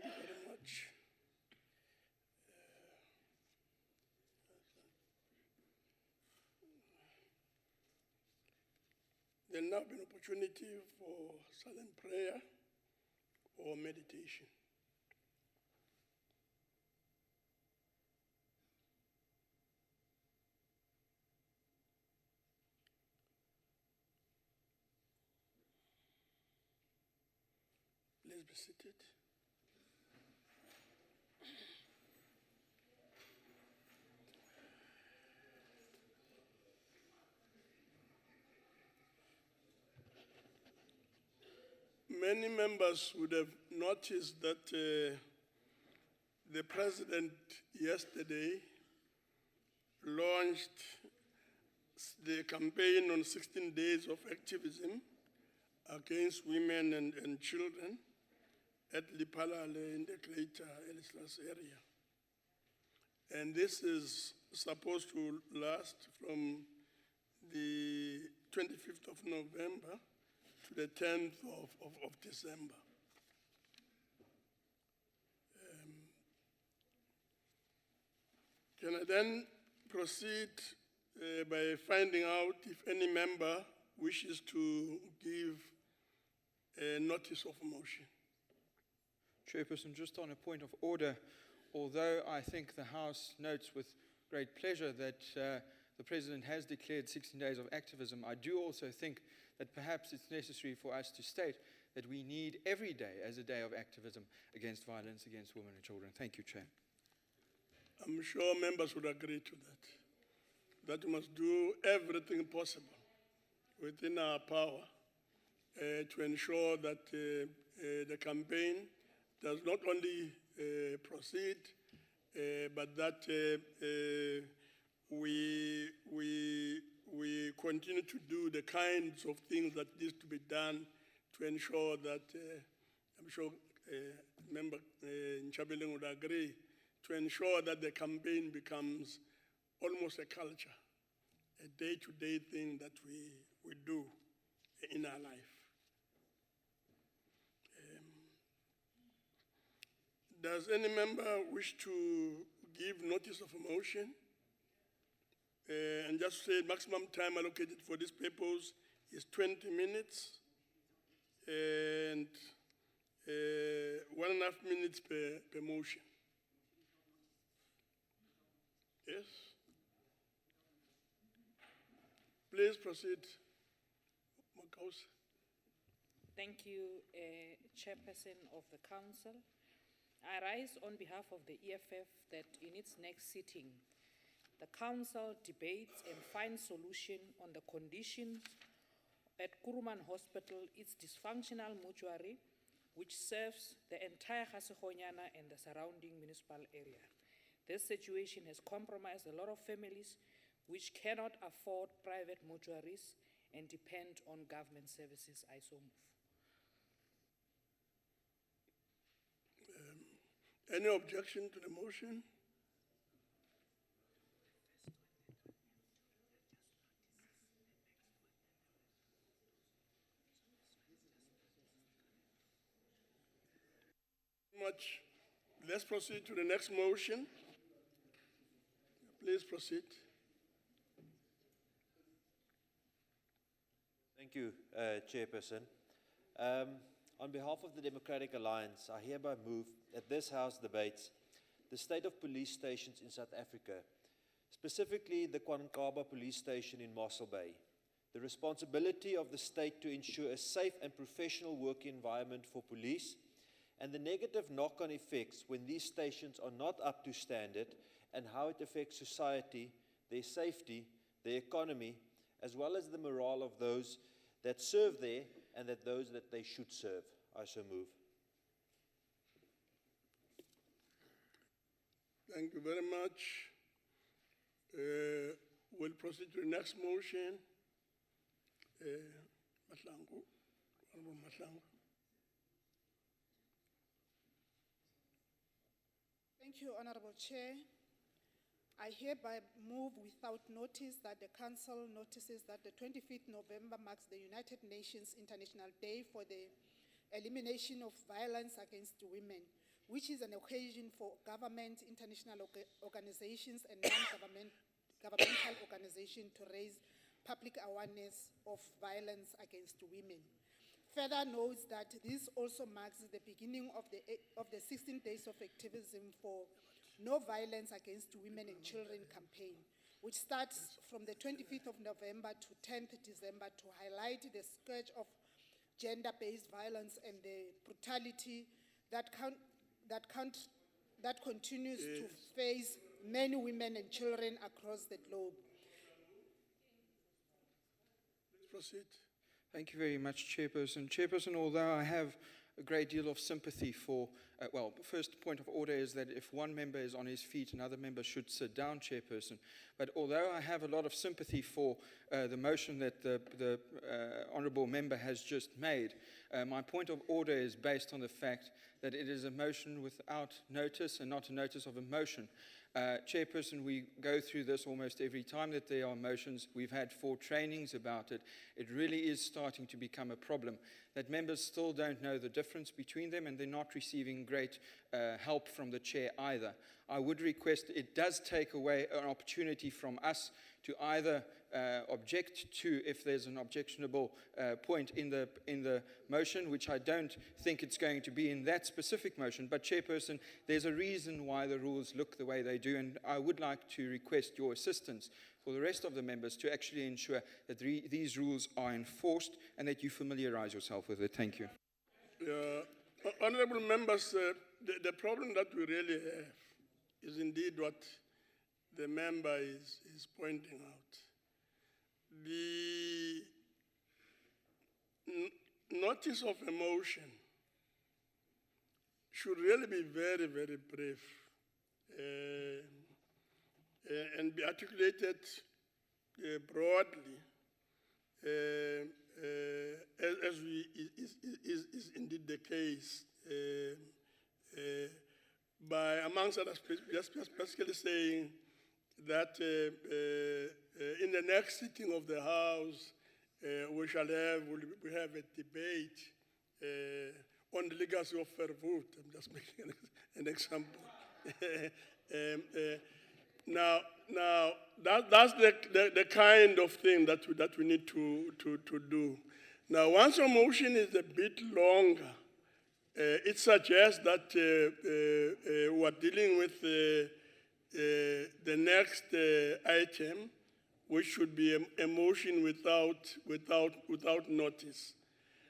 Thank you very much. There'll now be an opportunity for silent prayer or meditation. Please be seated. Many members would have noticed that the president yesterday launched the campaign on 16 days of activism against women and children at Lipalale in the Greater Ellislas area. And this is supposed to last from the 25th of November to the 10th of December. Can I then proceed by finding out if any member wishes to give a notice of motion? Chairperson, just on a point of order, although I think the House notes with great pleasure that the President has declared 16 days of activism, I do also think that perhaps it's necessary for us to state that we need every day as a day of activism against violence against women and children. Thank you, Chair. I'm sure members would agree to that we must do everything possible within our power to ensure that the campaign does not only proceed, but that we continue to do the kinds of things that need to be done to ensure that, I'm sure Member Nchabeling would agree, to ensure that the campaign becomes almost a culture, a day-to-day thing that we do in our life. Does any member wish to give notice of a motion? And just say maximum time allocated for this purpose is 20 minutes and 1.5 minutes per motion. Yes? Please proceed. Makausi. Thank you, Chairperson of the Council. I rise on behalf of the EFF that in its next sitting, the Council debates and finds solution on the conditions at Kuruman Hospital, its dysfunctional mortuary, which serves the entire Gasigonyana and the surrounding municipal area. This situation has compromised a lot of families which cannot afford private mortuaries and depend on government services. I so move. Any objection to the motion? Much. Let's proceed to the next motion. Please proceed. Thank you, Chairperson. On behalf of the Democratic Alliance, I hereby move that this House debates the state of police stations in South Africa, specifically the Kwankaba police station in Mossel Bay, the responsibility of the state to ensure a safe and professional work environment for police, and the negative knock-on effects when these stations are not up to standard, and how it affects society, their safety, their economy, as well as the morale of those that serve there and that those that they should serve. I so move. Thank you very much. We'll proceed to the next motion. Mahlangu, Honorable Mahlangu. Thank you, Honorable Chair. I hereby move without notice that the Council notices that the 25th November marks the United Nations International Day for the Elimination of Violence Against Women, which is an occasion for government, international organizations, and non-governmental organizations to raise public awareness of violence against women. Further notes that this also marks the beginning of the 16 days of activism for No Violence Against Women and Children campaign, which starts from the 25th of November to 10th December to highlight the scourge of gender-based violence and the brutality that continues to face many women and children across the globe. Proceed. Thank you very much, Chairperson. Chairperson, although I have a great deal of sympathy for, well, first point of order is that if one member is on his feet, another member should sit down, Chairperson. But although I have a lot of sympathy for the motion that the honourable member has just made, my point of order is based on the fact that it is a motion without notice and not a notice of a motion. Chairperson, we go through this almost every time that there are motions. We've had 4 trainings about it. It really is starting to become a problem that members still don't know the difference between them, and they're not receiving great help from the chair either. I would request, it does take away an opportunity from us to either object to if there's an objectionable point in the motion, which I don't think it's going to be in that specific motion. But Chairperson, there's a reason why the rules look the way they do, and I would like to request your assistance for the rest of the members to actually ensure that these rules are enforced and that you familiarize yourself with it. Thank you. Honourable members, the problem that we really have is indeed what the member is pointing out. The notice of a motion should really be very, very brief and be articulated broadly as is indeed the case by, amongst others, just basically saying that in the next sitting of the House, we have a debate on the legacy of fair vote. I'm just making an example. Now that's the kind of thing that we need to do. Now, once a motion is a bit longer, it suggests that we're dealing with the next item, which should be a motion without notice.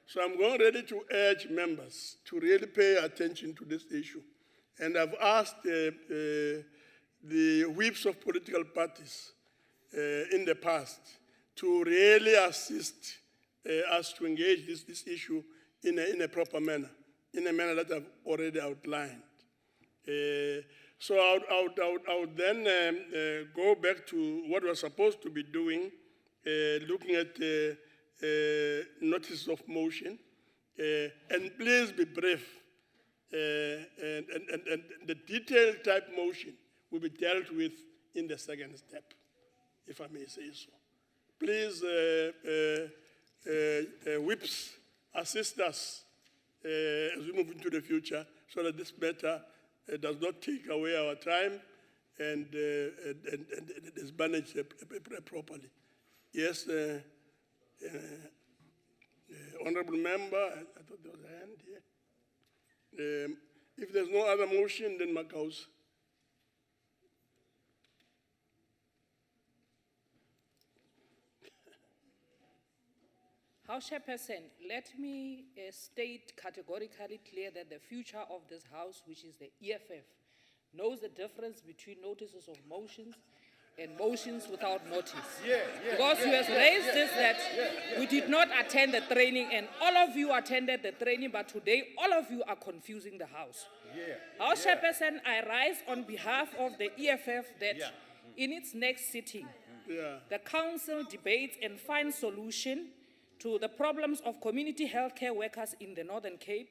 So I'm going ready to urge members to really pay attention to this issue. And I've asked the whips of political parties in the past to really assist us to engage this issue in a proper manner, in a manner that I've already outlined. So I would then go back to what we're supposed to be doing, looking at notice of motion, and please be brief. And the detailed type motion will be dealt with in the second step, if I may say so. Please, whips, assist us as we move into the future so that this matter does not take away our time and is managed properly. Yes, honourable member, I thought there was a hand here. If there's no other motion, then Makaus. House Chairperson, let me state categorically clear that the future of this House, which is the EFF, knows the difference between notices of motions and motions without notice. Because you have raised this that we did not attend the training, and all of you attended the training, but today all of you are confusing the House. House Chairperson, I rise on behalf of the EFF that in its next sitting, the Council debates and finds solution to the problems of community healthcare workers in the Northern Cape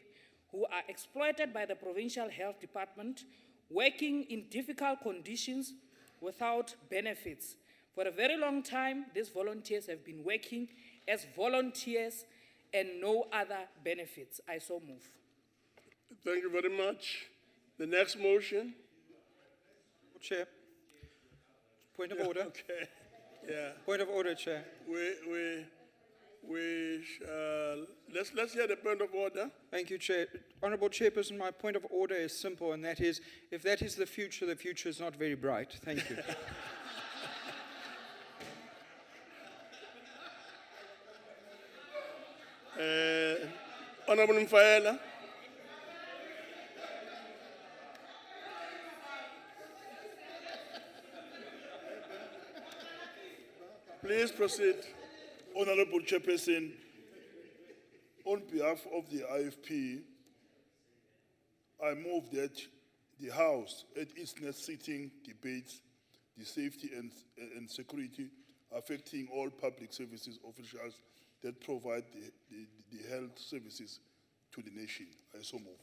who are exploited by the Provincial Health Department, working in difficult conditions without benefits. For a very long time, these volunteers have been working as volunteers and no other benefits. I so move. Thank you very much. The next motion? Chair. Point of order. Okay, yeah. Point of order, Chair. We shall, let's hear the point of order. Thank you, Chair. Honourable Chairperson, my point of order is simple, and that is, if that is the future is not very bright. Thank you. Honourable Mfaela. Please proceed. Honorable Chairperson, on behalf of the IFP, I move that the House, at its next sitting, debates the safety and security affecting all public services officials that provide the health services to the nation. I so move.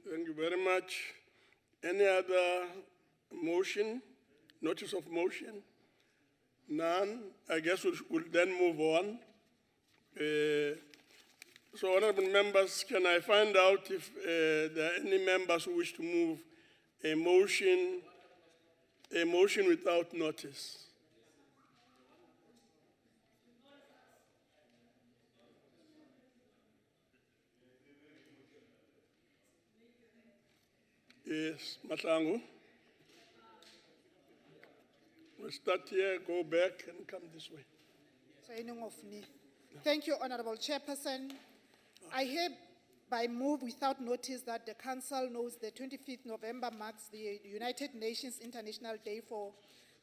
Thank you very much. Any other motion? Notice of motion? None. I guess we'll then move on. So, honorable members, can I find out if there are any members who wish to move a motion without notice? Yes, Matlangu. We'll start here, go back, and come this way. Signing off me. Thank you, Honorable Chairperson. I hereby move without notice that the Council knows the 25th November marks the United Nations International Day for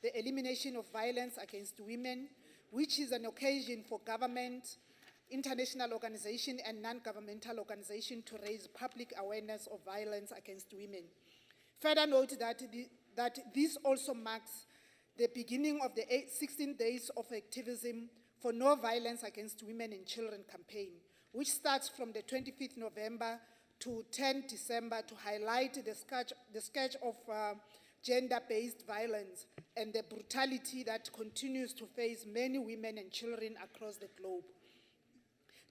the Elimination of Violence Against Women, which is an occasion for government, international organization, and non-governmental organization to raise public awareness of violence against women. Further note that this also marks the beginning of the 16 days of activism for No Violence Against Women and Children campaign, which starts from the 25th November to 10 December to highlight the scourge of gender-based violence and the brutality that continues to face many women and children across the globe.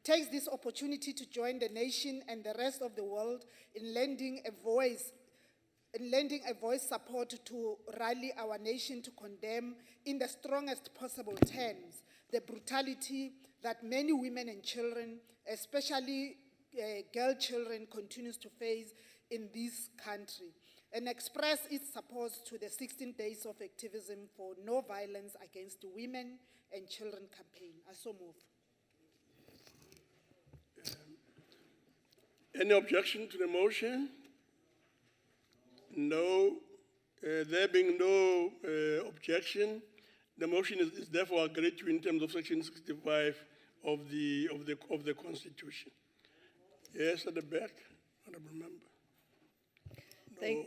Takes this opportunity to join the nation and the rest of the world in lending a voice support to rally our nation to condemn in the strongest possible terms the brutality that many women and children, especially girl children, continues to face in this country, and express its support to the 16 days of activism for No Violence Against Women and Children campaign. I so move. Any objection to the motion? No. There being no objection, the motion is therefore agreed to in terms of Section 65 of the Constitution. Yes, at the back, honorable member. No.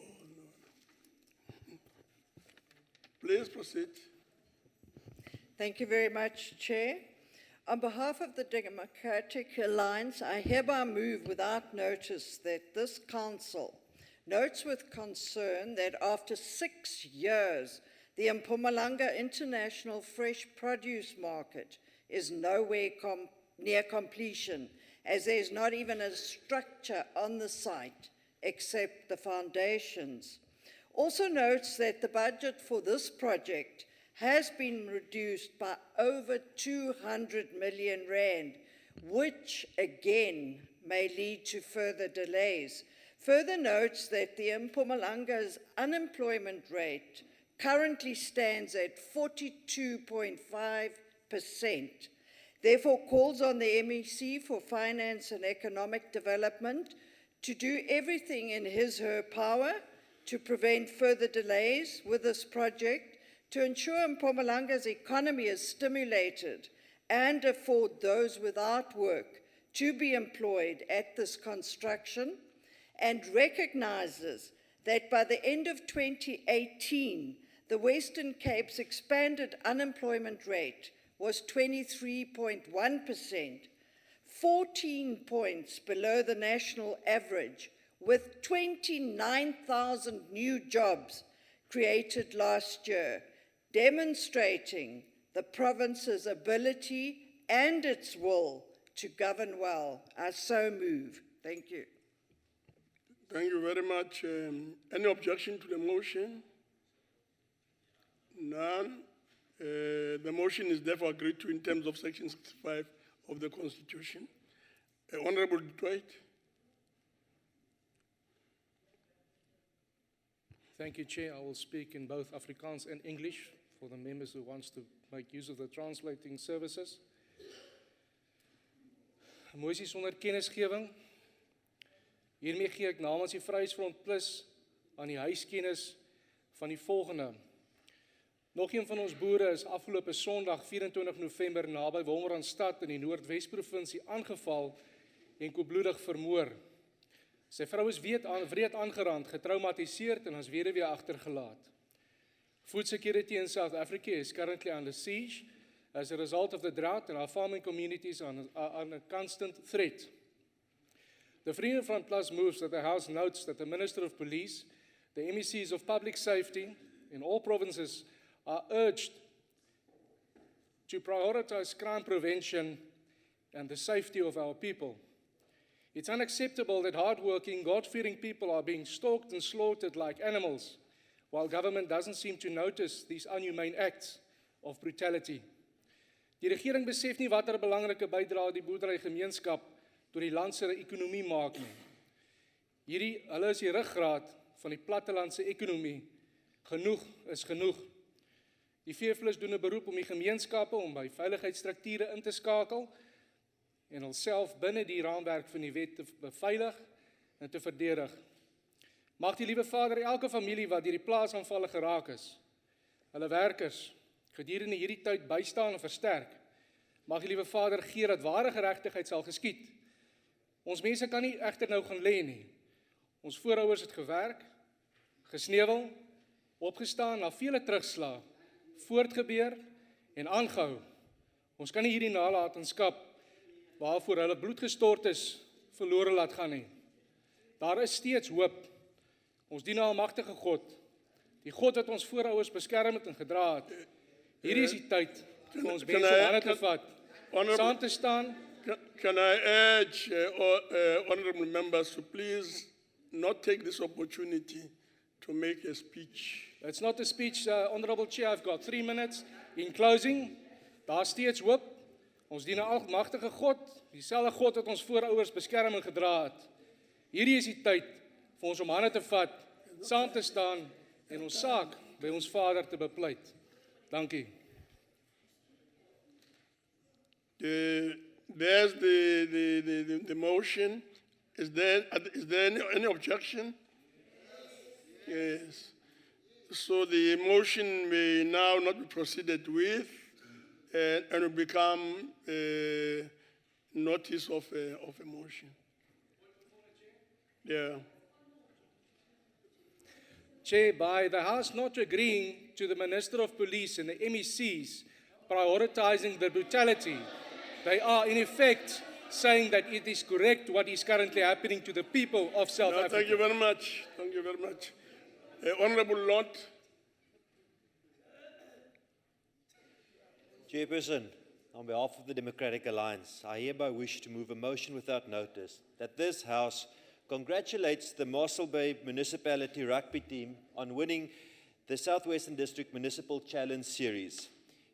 Please proceed. Thank you very much, Chair. On behalf of the Democratic Alliance, I hereby move without notice that this Council notes with concern that after 6 years, the Mpumalanga International Fresh Produce Market is nowhere near completion, as there is not even a structure on the site except the foundations. Also notes that the budget for this project has been reduced by over 200 million rand, which again may lead to further delays. Further notes that the Mpumalanga's unemployment rate currently stands at 42.5%. Therefore calls on the MEC for Finance and Economic Development to do everything in his/her power to prevent further delays with this project, to ensure Mpumalanga's economy is stimulated and afford those without work to be employed at this construction, and recognizes that by the end of 2018, the Western Cape's expanded unemployment rate was 23.1%, 14 points below the national average, with 29,000 new jobs created last year, demonstrating the province's ability and its will to govern well. I so move. Thank you. Thank you very much. Any objection to the motion? None. The motion is therefore agreed to in terms of Section 65 of the Constitution. Honorable Dwight. Thank you, Chair. I will speak in both Afrikaans and English for the members who wants to make use of the translating services. 'n Mosie sonder kennisgewing. Hiermee gee ek namens die Vryheidsfront Plus aan die huiskennis van die volgende. Nog een van ons boere is afgelope Sondag 24 November naby Wolmaranstad in die Noordwes-provinsie aangeval en koelbloedig vermoor. Sy vrou is wreed aangerand, getraumatiseerd en as weduwee agtergelaat. Food security in South Africa is currently under siege as a result of the drought, and our farming communities are a constant threat. The Freedom Front Plus moves that the House notes that the Minister of Police, the MECs of Public Safety in all provinces are urged to prioritize crime prevention and the safety of our people. It's unacceptable that hardworking, God-fearing people are being stalked and slaughtered like animals, while government doesn't seem to notice these inhumane acts of brutality. Die regering besef nie watter belangrike bydrae die boerderygemeenskap tot die land se ekonomie maak nie. Hulle is die ruggraat van die plattelandse ekonomie. Genoeg is genoeg. Die veevleis doen 'n beroep om die gemeenskappe om by veiligheidsstrukture in te skakel en hulself binne die raamwerk van die wet te beveilig en te verdedig. Mag die liewe Vader elke familie wat deur die plaasaanvalle geraak is, hulle werkers gedurende hierdie tyd bystaan en versterk. Mag die liewe Vader gee dat ware geregtigheid sal geskied. Ons mense kan nie egter nou gaan lê nie. Ons voorouers het gewerk, gesneuwel, opgestaan na vele terugslae, voortgebeur en aangehou. Ons kan nie hierdie nalatenskap waarvoor hulle bloed gestort is, verlore laat gaan nie. Daar is steeds hoop. Ons dien 'n almagtige God, die God wat ons voorouers beskerm het en gedra het. Hierdie is die tyd vir ons mense om hande te vat, saam te staan. Can I urge honorable members to please not take this opportunity to make a speech? It's not a speech, Honorable Chair. I've got 3 minutes. In closing, daar steeds hoop. Ons dien 'n almagtige God, dieselfde God wat ons voorouers beskerm en gedra het. Hierdie is die tyd vir ons om hande te vat, saam te staan en ons saak by ons Vader te bepleit. Dankie. There's the motion. Is there any objection? Yes. So the motion may now not be proceeded with and will become a notice of a motion. Yeah. Chair, by the House not agreeing to the Minister of Police and the MECs prioritizing the brutality, they are in effect saying that it is correct what is currently happening to the people of South Africa. Thank you very much. Thank you very much. Honorable Lord. Chairperson, on behalf of the Democratic Alliance, I hereby wish to move a motion without notice that this House congratulates the Mossel Bay Municipality rugby team on winning the Southwestern District Municipal Challenge Series.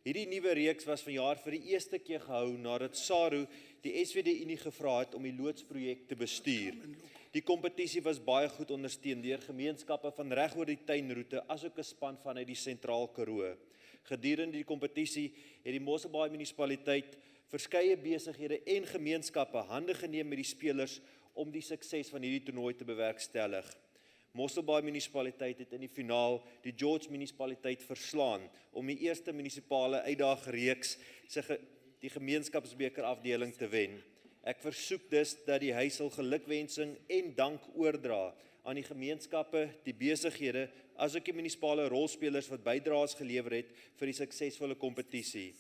Hierdie nuwe reeks was vanjaar vir die eerste keer gehou nadat SARU die SVD Unie gevra het om die loodsprojek te bestuur. Die kompetisie was baie goed ondersteun deur gemeenskappe van reg oor die tuinroete asook 'n span vanuit die Sentraal Karoo. Gedurende die kompetisie het die Mossel Bay Munisipaliteit verskeie besighede en gemeenskappe hande geneem met die spelers om die sukses van hierdie toernooi te bewerkstellig. Mossel Bay Munisipaliteit het in die finaal die George Munisipaliteit verslaan om die eerste munisipale uitdagreeks die gemeenskapsbeker afdeling te wen. Ek versoek dus dat die huis sal gelukwensing en dank oordra aan die gemeenskappe, die besighede, asook die munisipale rolspelers wat bydraes gelewer het vir die suksesvolle kompetisie.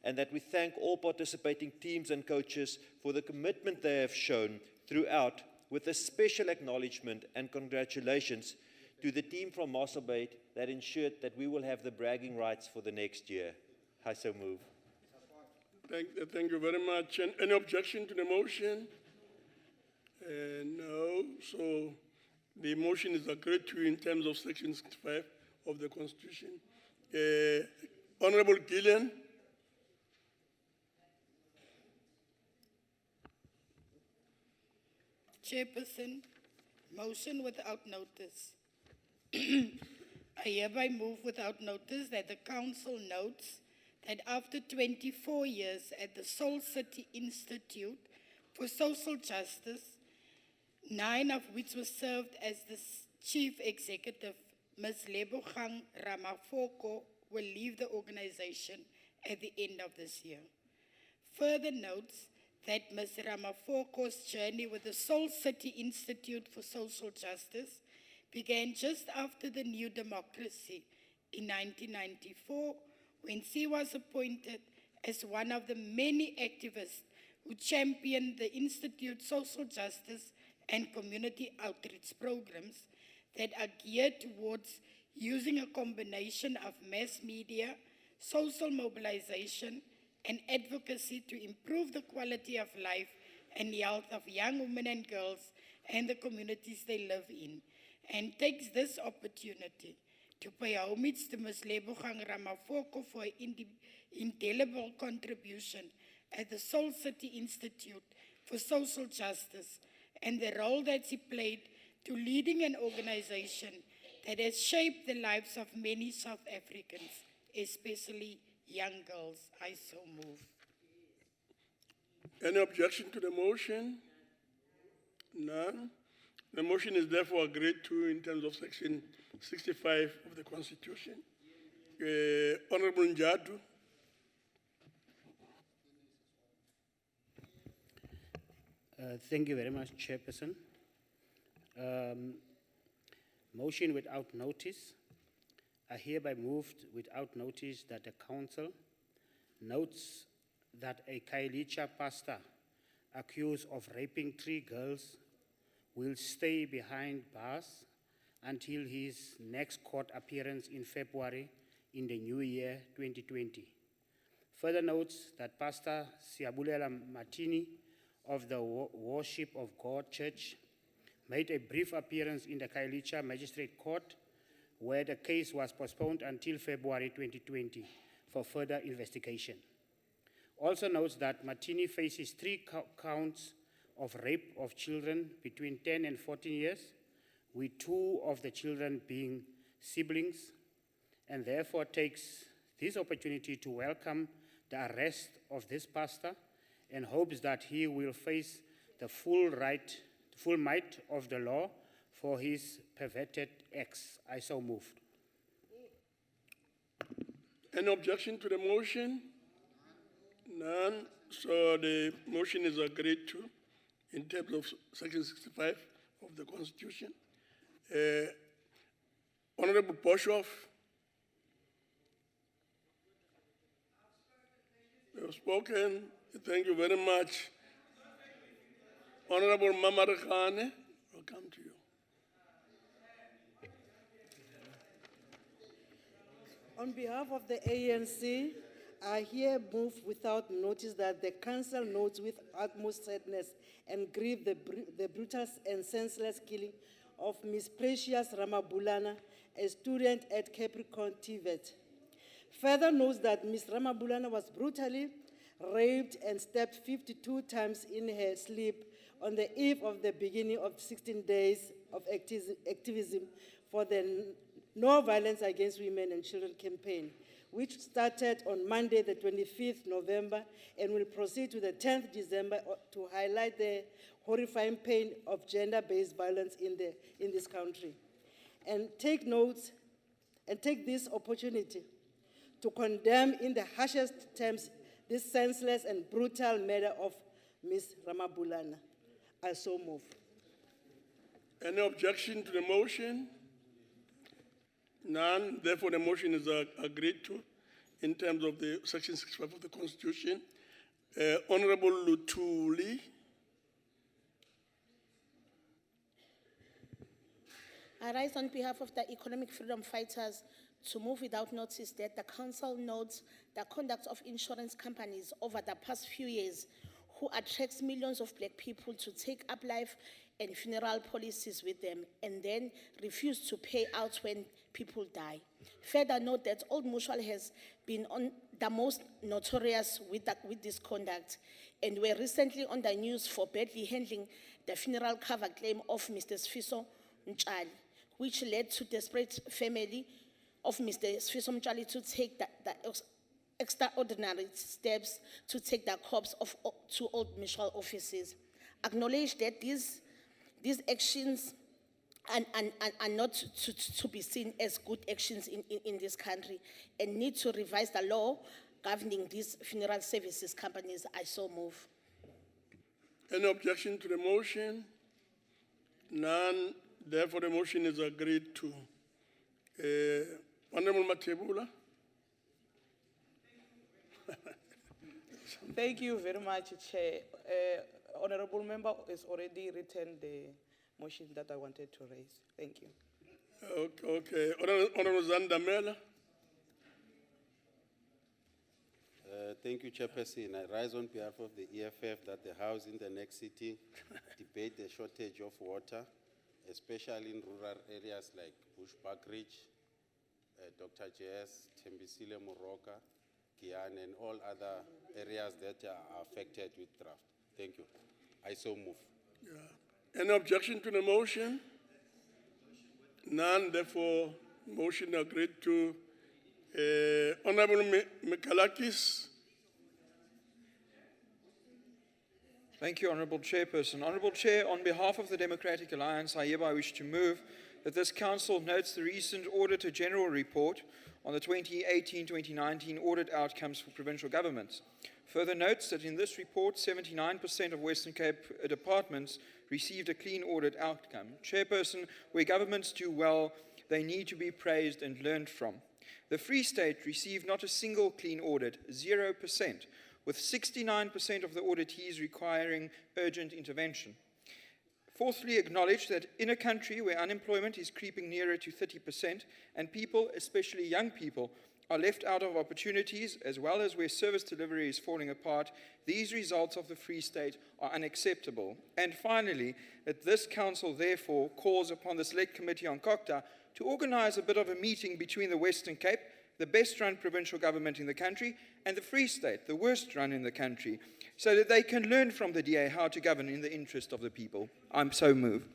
And that we thank all participating teams and coaches for the commitment they have shown throughout, with a special acknowledgement and congratulations to the team from Mossel Bay that ensured that we will have the bragging rights for the next year. I so move. Thank you very much. And any objection to the motion? No. So The motion is agreed to in terms of Section 65 of the Constitution. Honorable Gillian. Chairperson, motion without notice. I hereby move without notice that the council notes that after 24 years at the Soul City Institute for Social Justice, 9 of which were served as the chief executive, Ms. Lebogang Ramafoko will leave the organization at the end of this year. Further notes that Ms. Ramafoko's journey with the Soul City Institute for Social Justice began just after the new democracy in 1994, when she was appointed as one of the many activists who championed the Institute's social justice and community outreach programs that are geared towards using a combination of mass media, social mobilization, and advocacy to improve the quality of life and health of young women and girls and the communities they live in, and takes this opportunity to pay homage to Ms. Lebogang Ramafoko for her indelible contribution at the Soul City Institute for Social Justice and the role that she played to leading an organization that has shaped the lives of many South Africans, especially young girls. I so move. Any objection to the motion? None. The motion is therefore agreed to in terms of Section 65 of the Constitution. Honorable Njadu. Thank you very much, Chairperson. Motion without notice. I hereby moved without notice that the council notes that a Kailicha pastor accused of raping 3 girls will stay behind bars until his next court appearance in February in the new year 2020. Further notes that Pastor Siabulela Martini of the Worship of God Church made a brief appearance in the Kailicha Magistrate Court where the case was postponed until February 2020 for further investigation. Also notes that Martini faces 3 counts of rape of children between 10 and 14 years, with 2 of the children being siblings, and therefore takes this opportunity to welcome the arrest of this pastor and hopes that he will face the full might of the law for his perverted acts. I so moved. Any objection to the motion? None. So the motion is agreed to in terms of Section 65 of the Constitution. Honorable Boshoff. You have spoken. Thank you very much. Honorable Mamarakane, I'll come to you. On behalf of the ANC, I here move without notice that the council notes with utmost sadness and grief the brutal and senseless killing of Ms. Precious Ramabulana, a student at Capricorn TVET. Further notes that Ms. Ramabulana was brutally raped and stabbed 52 times in her sleep on the eve of the beginning of 16 days of activism for the No Violence Against Women and Children campaign, which started on Monday, the 25th November, and will proceed to the 10th December to highlight the horrifying pain of gender-based violence in this country. And take this opportunity to condemn in the harshest terms this senseless and brutal murder of Ms. Ramabulana. I so move. Any objection to the motion? None. Therefore, the motion is agreed to in terms of the Section 65 of the Constitution. Honorable Lutuli. I rise on behalf of the economic freedom fighters to move without notice that the council notes the conduct of insurance companies over the past few years who attracts millions of black people to take up life and funeral policies with them and then refuse to pay out when people die. Further note that Old Mutual has been on the most notorious with this conduct, and were recently on the news for badly handling the funeral cover claim of Mr. Sfiso Mchali, which led to desperate family of Mr. Sfiso Mchali to take the extraordinary steps to take the corpse to Old Mutual offices. Acknowledge that these actions are not to be seen as good actions in this country, and need to revise the law governing these funeral services companies. I so move. Any objection to the motion? None. Therefore, the motion is agreed to. Honorable Matebula. Thank you very much, Chair. Honorable Member has already written the motion that I wanted to raise. Thank you. Okay. Honorable Zandamela. Thank you, Chairperson. I rise on behalf of the EFF that the House in the next sitting debate the shortage of water, especially in rural areas like Bushbuck Ridge, Dr. JS, Tembisile Moroka, Kian, and all other areas that are affected with drought. Thank you. I so move. Yeah. Any objection to the motion? None. Therefore, motion agreed to. Honorable Mikalakis. Thank you, Honourable Chairperson. Honourable Chair, on behalf of the Democratic Alliance, I hereby wish to move that this Council notes the recent Auditor General report on the 2018-2019 audit outcomes for provincial governments. Further notes that in this report, 79% of Western Cape departments received a clean audit outcome. Chairperson, where governments do well, they need to be praised and learned from. The Free State received not a single clean audit, 0%, with 69% of the auditees requiring urgent intervention. Fourthly, acknowledge that in a country where unemployment is creeping nearer to 30% and people, especially young people, are left out of opportunities, as well as where service delivery is falling apart, these results of the Free State are unacceptable. And finally, that this Council therefore calls upon the Select Committee on COCTA to organise a bit of a meeting between the Western Cape, the best-run provincial government in the country, and the Free State, the worst-run in the country, so that they can learn from the DA how to govern in the interest of the people. I'm so moved.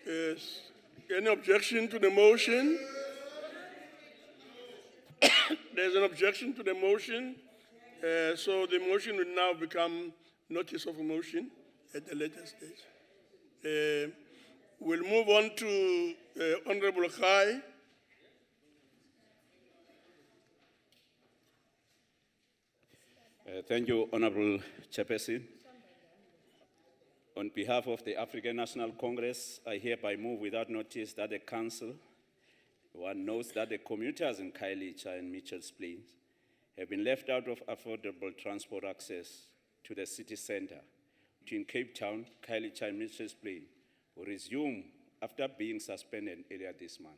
Yes. Any objection to the motion? There's an objection to the motion, so the motion will now become notice of a motion at a later stage. We'll move on to Honorable Khai. Thank you, Honorable Chairperson. On behalf of the African National Congress, I hereby move without notice that the Council notes that the commuters in Khayelitsha and Mitchell's Plains have been left out of affordable transport access to the city center between Cape Town, Khayelitsha, and Mitchell's Plains will resume after being suspended earlier this month.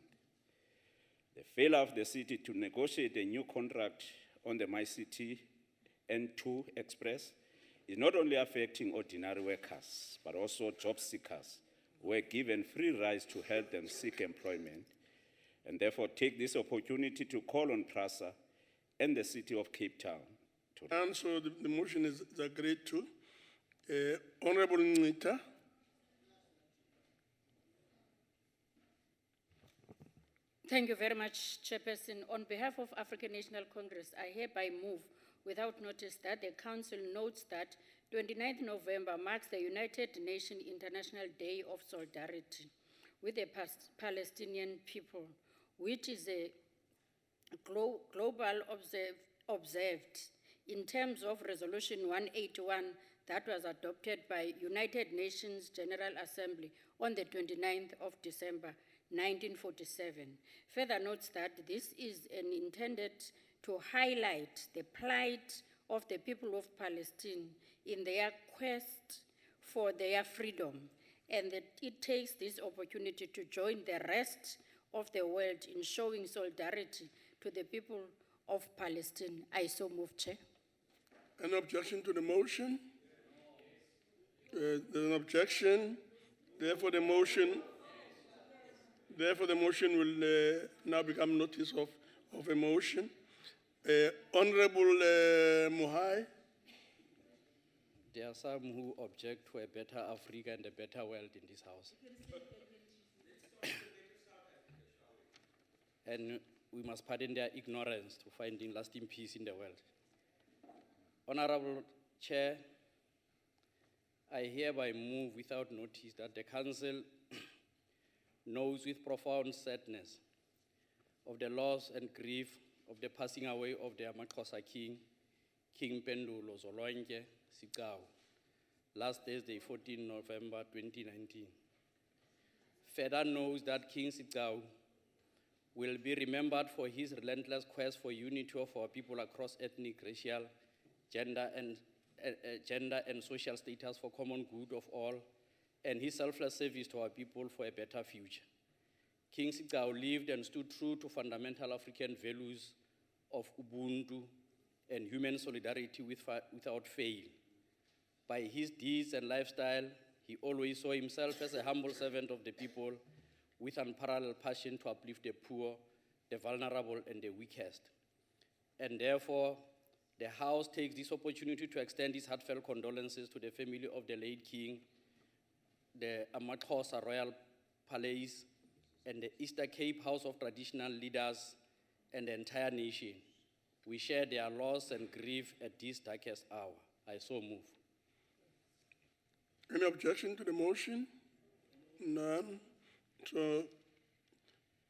The failure of the city to negotiate a new contract on the MyCity N2 Express is not only affecting ordinary workers, but also job seekers who are given free rides to help them seek employment, and therefore take this opportunity to call on PRASA and the city of Cape Town. And so the motion is agreed to. Honorable Nita. Thank you very much, Chairperson. On behalf of African National Congress, I hereby move without notice that the Council notes that 29th November marks the United Nations International Day of Solidarity with the Palestinian people, which is a global observed in terms of Resolution 181 that was adopted by United Nations General Assembly on the 29th of December 1947. Further notes that this is intended to highlight the plight of the people of Palestine in their quest for their freedom, and that it takes this opportunity to join the rest of the world in showing solidarity to the people of Palestine. I so move, Chair. Any objection to the motion? There's an objection. Therefore, the motion will now become notice of a motion. Honorable Muhai. There are some who object to a better Africa and a better world in this house. And we must pardon their ignorance to finding lasting peace in the world. Honorable Chair, I hereby move without notice that the Council knows with profound sadness of the loss and grief of the passing away of the Amaxhosa King, King Pendulo Zolonke Sikau, last Thursday, 14 November 2019. Further knows that King Sikau will be remembered for his relentless quest for unity of our people across ethnic, racial, gender and social status for common good of all, and his selfless service to our people for a better future. King Sikau lived and stood true to fundamental African values of Ubuntu and human solidarity without fail. By his deeds and lifestyle, he always saw himself as a humble servant of the people with unparalleled passion to uplift the poor, the vulnerable, and the weakest. And therefore, the House takes this opportunity to extend its heartfelt condolences to the family of the late King, the Amaxhosa Royal Palace, and the Easter Cape House of Traditional Leaders, and the entire nation. We share their loss and grief at this darkest hour. I so move. Any objection to the motion? None. So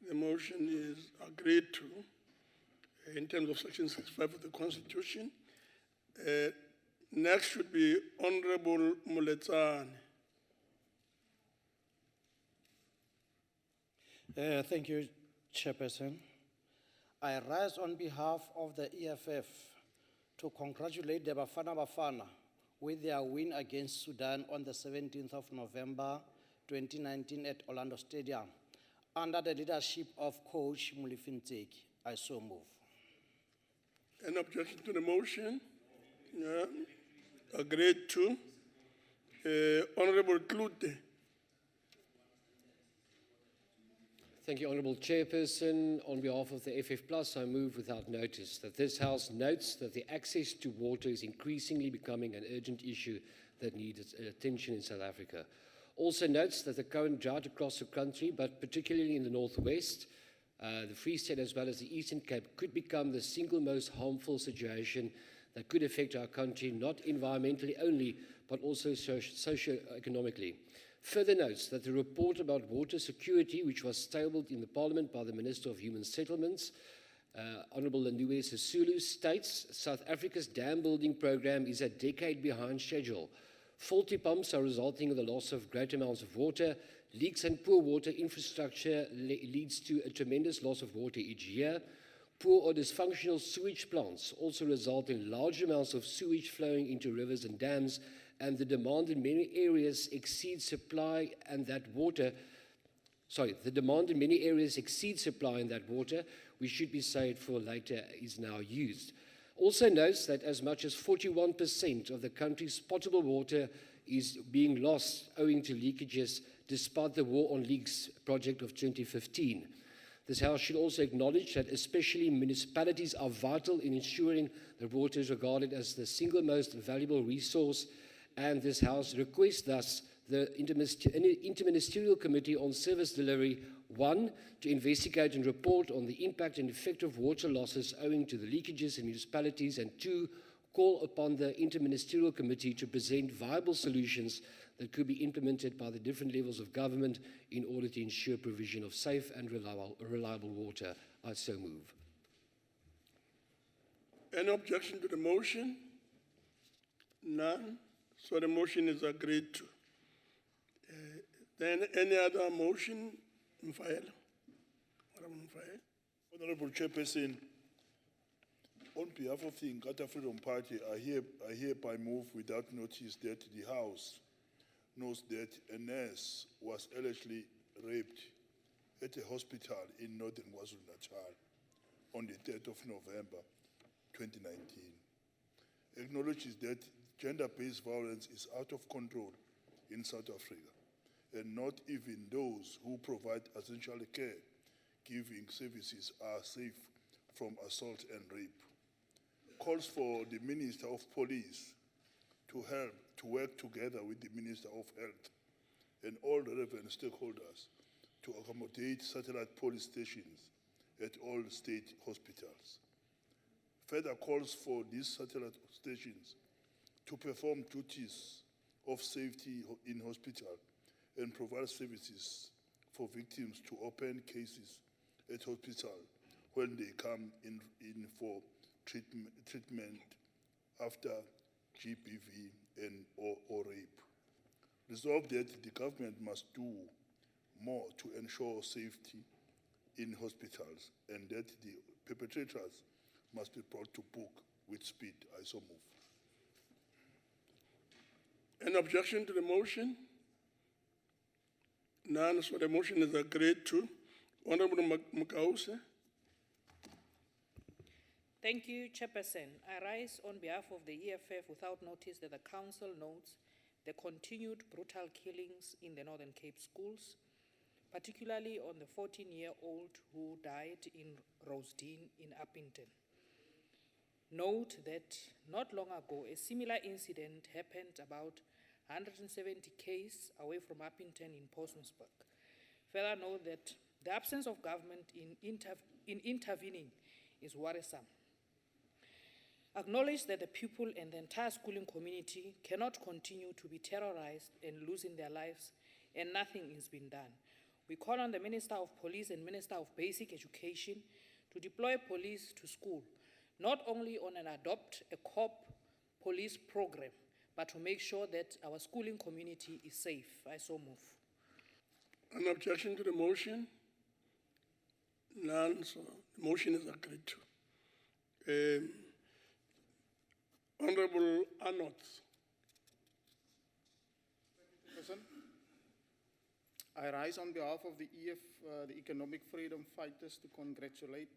the motion is agreed to in terms of Section 65 of the Constitution. Next should be Honorable Muletsane. Thank you, Chairperson. I rise on behalf of the EFF to congratulate the Bafana with their win against Sudan on the 17th of November 2019 at Orlando Stadium under the leadership of Coach Mulifinteki. I so move. Any objection to the motion? Yeah. Agreed to. Honorable Klute. Thank you, Honourable Chairperson. On behalf of the FF+, I move without notice that this House notes that the access to water is increasingly becoming an urgent issue that needs attention in South Africa. Also notes that the current drought across the country, but particularly in the northwest, the Free State as well as the Eastern Cape, could become the single most harmful situation that could affect our country, not environmentally only, but also socio-economically. Further notes that the report about water security, which was tabled in the Parliament by the Minister of Human Settlements, Honourable Landuwe Sisulu, states South Africa's dam building program is a decade behind schedule. Faulty pumps are resulting in the loss of great amounts of water. Leaks and poor water infrastructure leads to a tremendous loss of water each year. Poor or dysfunctional sewage plants also result in large amounts of sewage flowing into rivers and dams, and the demand in many areas exceeds supply, and that water, the demand in many areas exceeds supply, and that water, we should be saved for later, is now used. Also notes that as much as 41% of the country's potable water is being lost owing to leakages, despite the War on Leaks project of 2015. This House should also acknowledge that especially municipalities are vital in ensuring that water is regarded as the single most valuable resource, and this House requests thus the Interministerial Committee on Service Delivery, 1, to investigate and report on the impact and effect of water losses owing to the leakages in municipalities, and 2, call upon the Interministerial Committee to present viable solutions that could be implemented by the different levels of government in order to ensure provision of safe and reliable water. I so move. Any objection to the motion? None. So the motion is agreed to. Then any other motion? Honorable Chairperson, on behalf of the Inkatha Freedom Party, I hereby move without notice that the House knows that a nurse was allegedly raped at a hospital in northern KwaZulu-Natal on the 3rd of November 2019. acknowledges that gender-based violence is out of control in South Africa, and not even those who provide essential care giving services are safe from assault and rape. Calls for the Minister of Police to work together with the Minister of Health and all relevant stakeholders to accommodate satellite police stations at all state hospitals. Further calls for these satellite stations to perform duties of safety in hospital and provide services for victims to open cases at hospital when they come in for treatment after GBV or rape. Resolve that the government must do more to ensure safety in hospitals and that the perpetrators must be brought to book with speed. I so move. Any objection to the motion? None, so the motion is agreed to. Honorable Mukause. Thank you, Chairperson. I rise on behalf of the EFF without notice that the Council notes the continued brutal killings in the Northern Cape schools, particularly on the 14-year-old who died in Rosedene in Uppington. Note that not long ago, a similar incident happened about 170 km away from Uppington in Portsmouthburg. Further note that the absence of government in intervening is worrisome. Acknowledge that the people and the entire schooling community cannot continue to be terrorized and losing their lives, and nothing is being done. We call on the Minister of Police and Minister of Basic Education to deploy police to school, not only on an adopt a cop police program, but to make sure that our schooling community is safe. I so move. An objection to the motion? None, so the motion is agreed to. Honorable Arnott. Person. I rise on behalf of the the Economic Freedom Fighters, to congratulate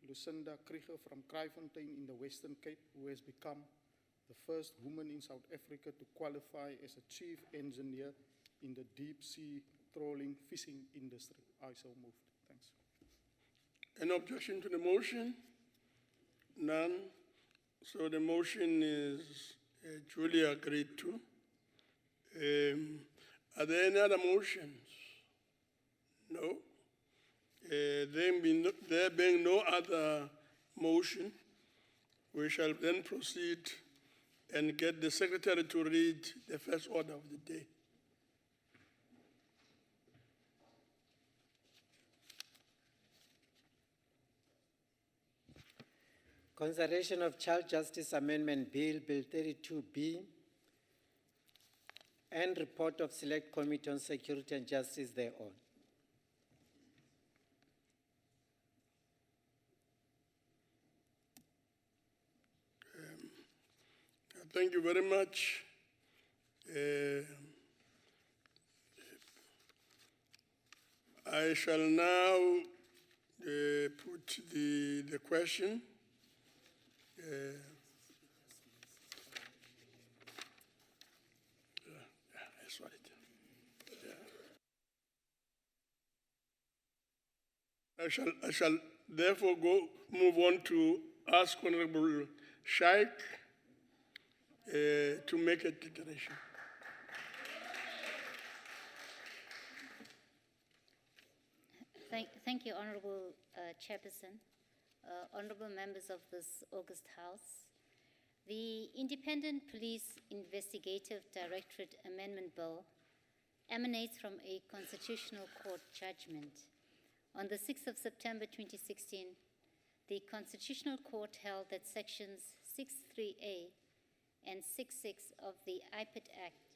Lucinda Krieger from Kraaifontein in the Western Cape, who has become the first woman in South Africa to qualify as a chief engineer in the deep sea trawling fishing industry. I so moved. Thanks. Any objection to the motion? None. So the motion is duly agreed to. Are there any other motions? No. There being no other motion, we shall then proceed and get the Secretary to read the first order of the day. Consideration of Child Justice Amendment Bill, Bill 32B, and report of Select Committee on Security and Justice thereon. Thank you very much. I shall now put the question. I shall therefore move on to ask Honorable Shaik to make a declaration. Thank you, Honorable Chairperson, honorable members of this August House. The Independent Police Investigative Directorate Amendment Bill emanates from a Constitutional Court judgment. On the 6th of September 2016, the Constitutional Court held that Sections 6.3a and 6.6 of the IPID Act,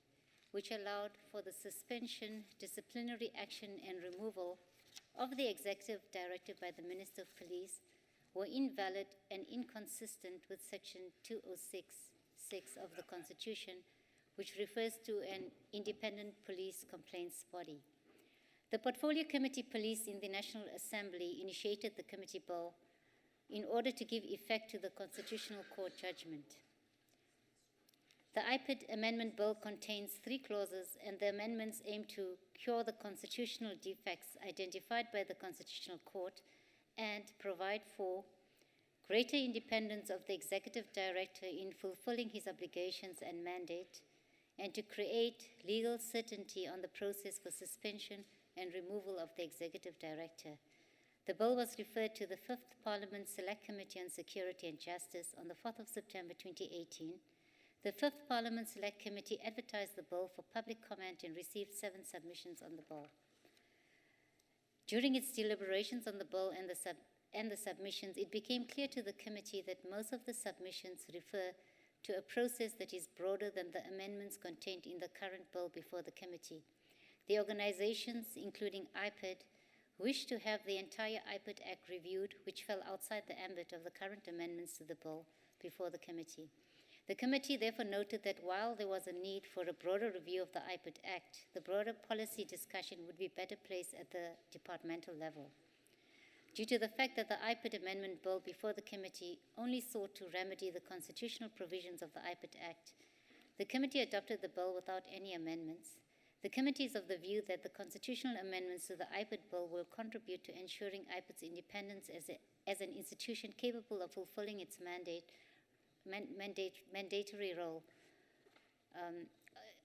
which allowed for the suspension, disciplinary action, and removal of the executive directed by the Minister of Police, were invalid and inconsistent with Section 206(6) of the Constitution, which refers to an independent police complaints body. The Portfolio Committee Police in the National Assembly initiated the committee bill in order to give effect to the Constitutional Court judgment. The IPID Amendment Bill contains 3 clauses, and the amendments aim to cure the constitutional defects identified by the Constitutional Court and provide for greater independence of the Executive Director in fulfilling his obligations and mandate, and to create legal certainty on the process for suspension and removal of the Executive Director. The bill was referred to the 5th Parliament Select Committee on Security and Justice on the 4th of September 2018. The 5th Parliament Select Committee advertised the bill for public comment and received 7 submissions on the bill. During its deliberations on the bill and the submissions, it became clear to the committee that most of the submissions refer to a process that is broader than the amendments contained in the current bill before the committee. The organizations, including IPID, wish to have the entire IPID Act reviewed, which fell outside the ambit of the current amendments to the bill before the committee. The committee therefore noted that while there was a need for a broader review of the IPID Act, the broader policy discussion would be better placed at the departmental level. Due to the fact that the IPID Amendment Bill before the committee only sought to remedy the constitutional provisions of the IPID Act, the committee adopted the bill without any amendments. The committee is of the view that the constitutional amendments to the IPID Bill will contribute to ensuring IPID's independence as an institution capable of fulfilling its mandatory role,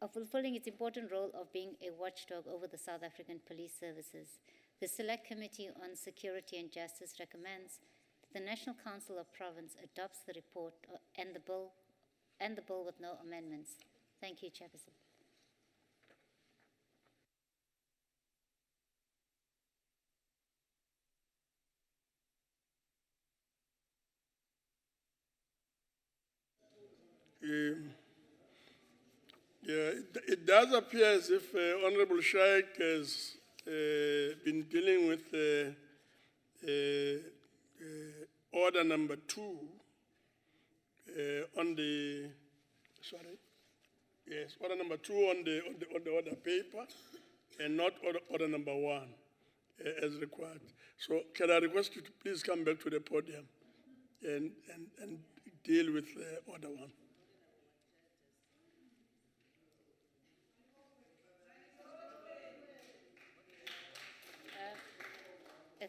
of fulfilling its important role of being a watchdog over the South African police services. The Select Committee on Security and Justice recommends that the National Council of Province adopts the report and the bill with no amendments. Thank you, Chairperson. It does appear as if Honorable Shaik has been dealing with order number 2 on the, order number 2 on the order paper, and not order number 1 as required. So can I request you to please come back to the podium and deal with order 1.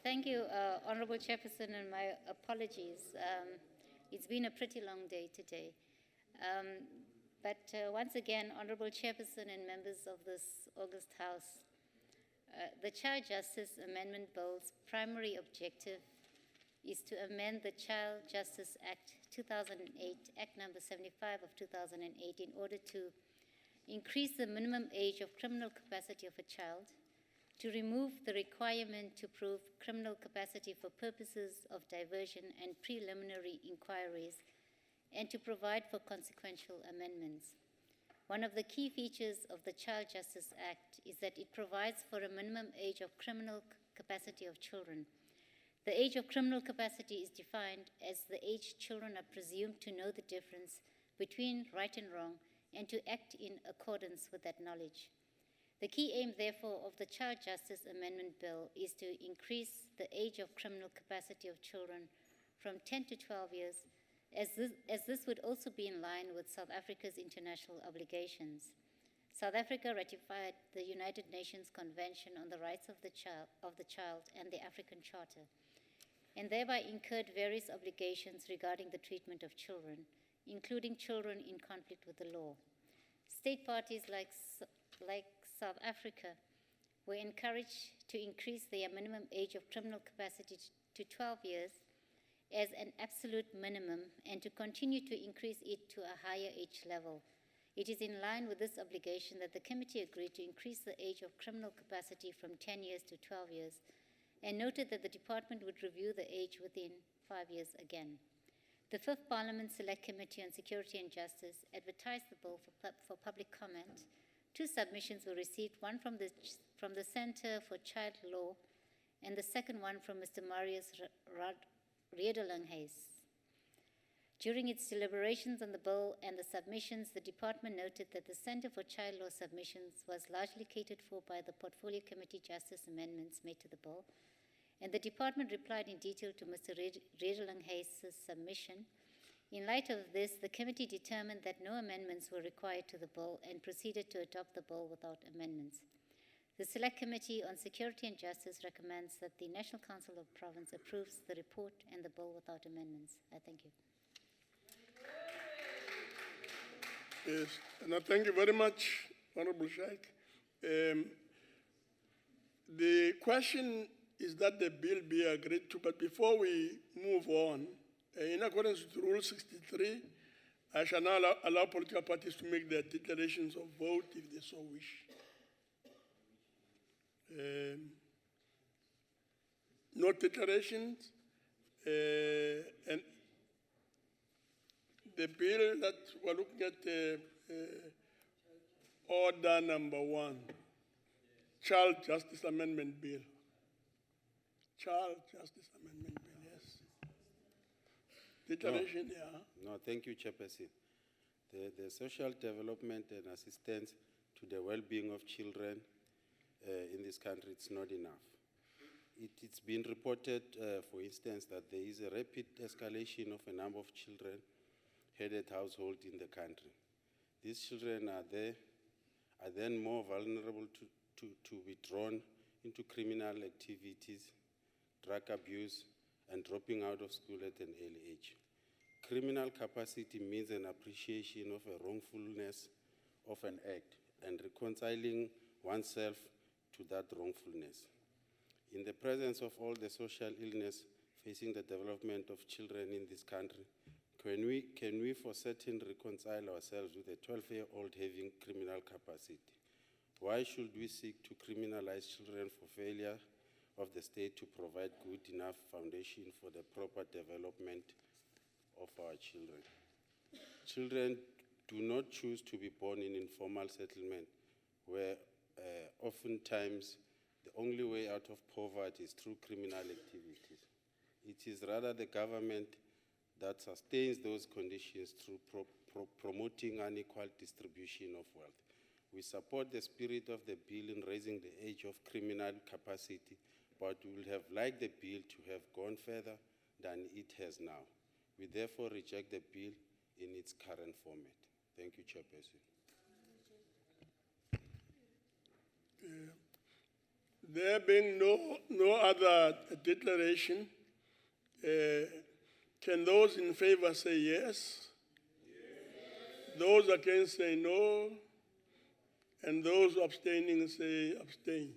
Thank you, Honorable Chairperson, and my apologies. It's been a pretty long day today. But once again, Honorable Chairperson and members of this August House, the Child Justice Amendment Bill's primary objective is to amend the Child Justice Act 2008, Act number 75 of 2008, in order to increase the minimum age of criminal capacity of a child, to remove the requirement to prove criminal capacity for purposes of diversion and preliminary inquiries, and to provide for consequential amendments. One of the key features of the Child Justice Act is that it provides for a minimum age of criminal capacity of children. The age of criminal capacity is defined as the age children are presumed to know the difference between right and wrong and to act in accordance with that knowledge. The key aim, therefore, of the Child Justice Amendment Bill is to increase the age of criminal capacity of children from 10 to 12 years, as this would also be in line with South Africa's international obligations. South Africa ratified the United Nations Convention on the Rights of the Child and the African Charter, and thereby incurred various obligations regarding the treatment of children, including children in conflict with the law. State parties like South Africa were encouraged to increase their minimum age of criminal capacity to 12 years as an absolute minimum, and to continue to increase it to a higher age level. It is in line with this obligation that the committee agreed to increase the age of criminal capacity from 10 years to 12 years, and noted that the department would review the age within 5 years again. The 5th Parliament Select Committee on Security and Justice advertised the bill for public comment. 2 submissions were received, one from the Center for Child Law, and the second one from Mr. Marius Riedelinghuys. During its deliberations on the bill and the submissions, the department noted that the Center for Child Law submissions was largely catered for by the Portfolio Committee Justice amendments made to the bill, and the department replied in detail to Mr. Riedelinghuys' submission In light of this, the committee determined that no amendments were required to the bill and proceeded to adopt the bill without amendments. The Select Committee on Security and Justice recommends that the National Council of Province approves the report and the bill without amendments. I thank you. Yes, and I thank you very much, Honorable Sheikh. The question is that the bill be agreed to, but before we move on, in accordance with Rule 63, I shall now allow political parties to make their declarations of vote if they so wish. No declarations, and the bill that we're looking at, order number 1, Child Justice Amendment Bill. Child Justice Amendment Bill, yes. Declaration, yeah. No, thank you, Chairperson. The social development and assistance to the well-being of children in this country, it's not enough. It's been reported, for instance, that there is a rapid escalation of a number of children-headed households in the country. These children are then more vulnerable to be drawn into criminal activities, drug abuse, and dropping out of school at an early age. Criminal capacity means an appreciation of a wrongfulness of an act and reconciling oneself to that wrongfulness. In the presence of all the social illness facing the development of children in this country, can we for certain reconcile ourselves with a 12-year-old having criminal capacity? Why should we seek to criminalize children for failure of the state to provide good enough foundation for the proper development of our children? Children do not choose to be born in informal settlement, where oftentimes the only way out of poverty is through criminal activities. It is rather the government that sustains those conditions through promoting unequal distribution of wealth. We support the spirit of the bill in raising the age of criminal capacity, but we would have liked the bill to have gone further than it has now. We therefore reject the bill in its current format. Thank you, Chairperson. There being no other declaration, can those in favor say yes? Yes? Those against say no? And those abstaining say abstain.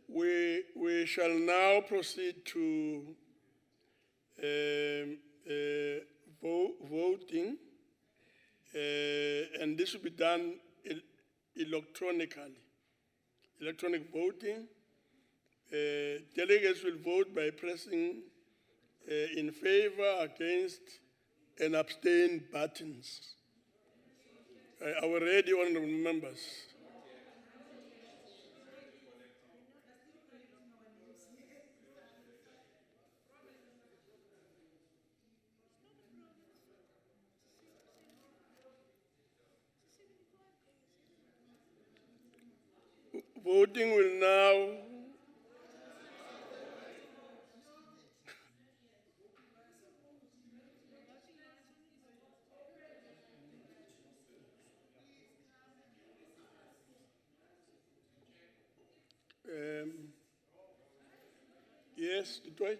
We shall now proceed to voting, and this will be done electronically. Electronic voting. Delegates will vote by pressing in favor, against, and abstain buttons. Are we ready, honorable members? Voting will now yes, Detroit.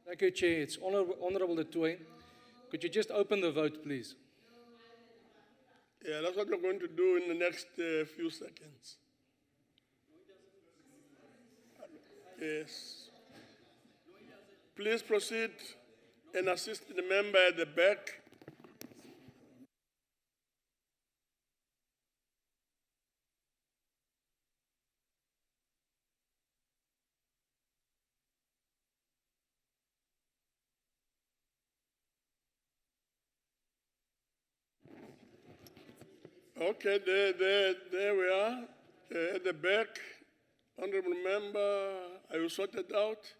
Thank you, Chair. It's Honorable Detroit. Could you just open the vote, please? Yeah, that's what we're going to do in the next few seconds. Yes. Please proceed and assist the member at the back. Okay, there we are, at the back. Honorable member, are you sorted out?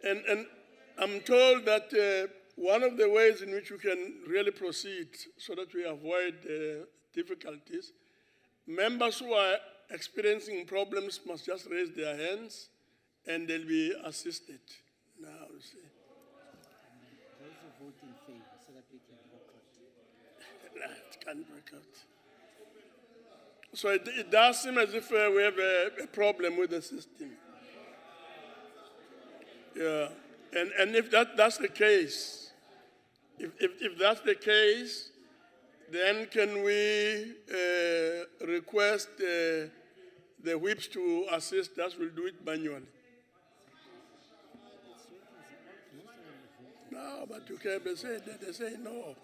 And I'm told that one of the ways in which we can really proceed so that we avoid difficulties, members who are experiencing problems must just raise their hands and they'll be assisted. Now, you see. Those who vote in favor, so that we can record. Nah, it can't work out. So it does seem as if we have a problem with the system. Yeah, and if that's the case, if that's the case, then can we request the whips to assist us? We'll do it manually. No, but you can't say that. They say no.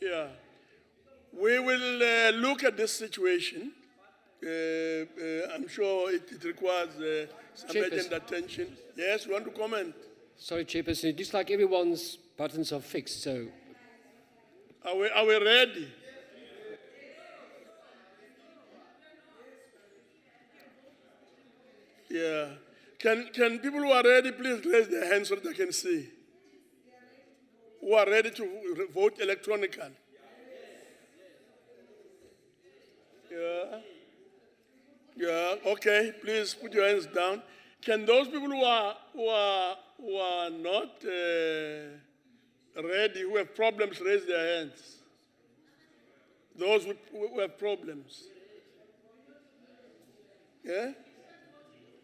Yeah. We will look at this situation. I'm sure it requires some urgent attention. Yes, you want to comment? Sorry, Chairperson. It looks like everyone's buttons are fixed, so... Are we ready? Yeah. Can people who are ready please raise their hands so that I can see? Who are ready to vote electronically? Yeah. Yeah, okay, please put your hands down. Can those people who are not ready, who have problems, raise their hands? Those who have problems. Yeah?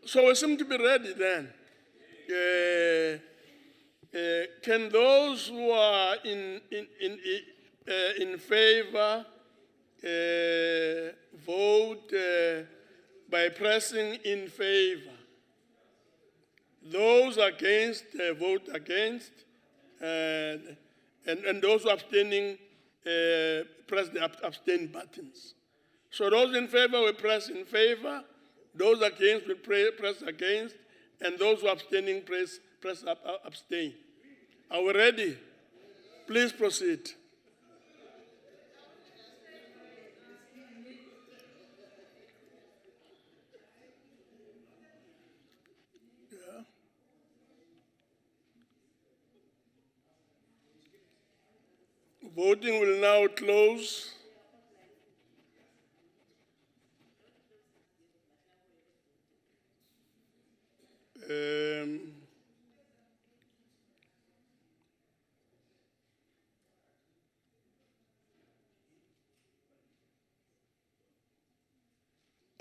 So we seem to be ready then. Can those who are in favor vote by pressing in favor? Those against vote against, and those who are abstaining press the abstain buttons. So those in favor will press in favor, those against will press against, and those who are abstaining press abstain. Are we ready? Please proceed. Yeah. Voting will now close.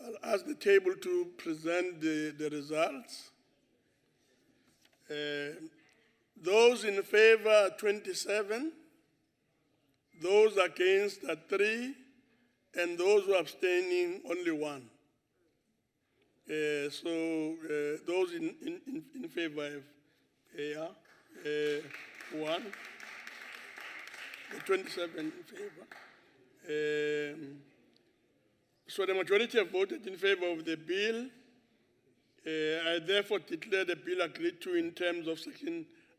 I'll ask the table to present the results. Those in favor are 27, those against are 3, and those who are abstaining, only 1. Those in favor have 1, 27 in favor. So the majority have voted in favor of the bill. I therefore declare the bill agreed to in terms of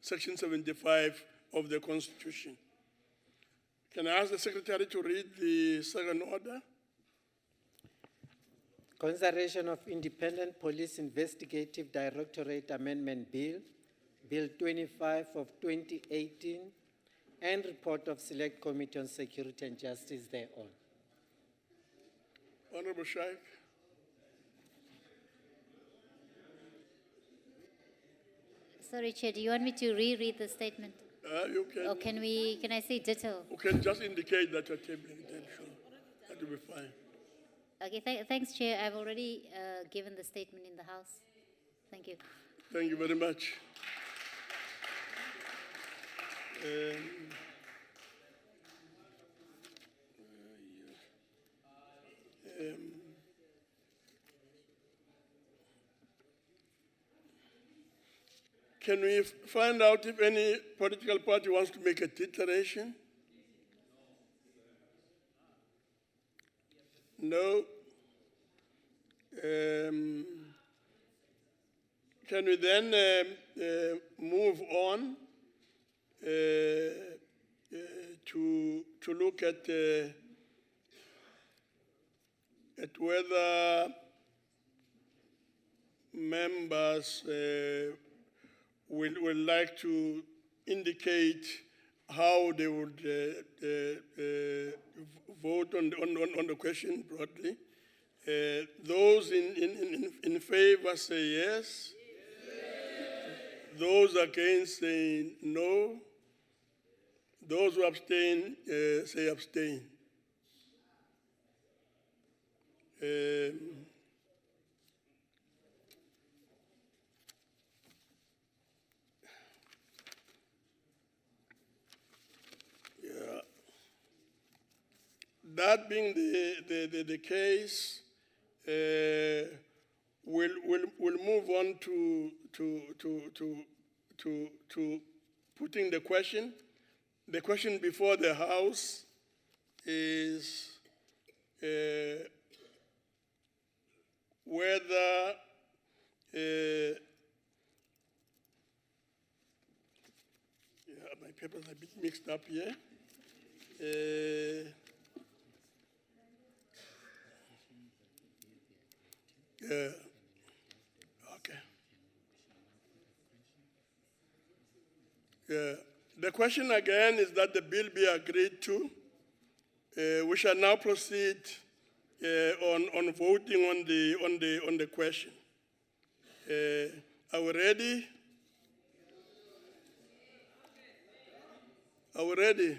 section 75 of the Constitution. Can I ask the Secretary to read the second order? Consideration of Independent Police Investigative Directorate Amendment Bill, Bill 25 of 2018, and report of Select Committee on Security and Justice thereon. Honorable Shaik. Sorry, Chair, do you want me to reread the statement? You can. Or can I say ditto? You can just indicate that you're tabling it, then sure. That will be fine. Okay, thanks, Chair. I've already given the statement in the House. Thank you. Thank you very much. Can we find out if any political party wants to make a declaration? No. Can we then move on to look at whether members will like to indicate how they would vote on the question broadly. Those in favor say yes. Those against say no. Those who abstain say abstain. Yeah. That being the case, we'll move on to putting the question. The question before the House is whether yeah, my papers are a bit mixed up here. Yeah. Okay. Yeah. The question again is that the bill be agreed to. We shall now proceed on voting on the question. Are we ready? Are we ready?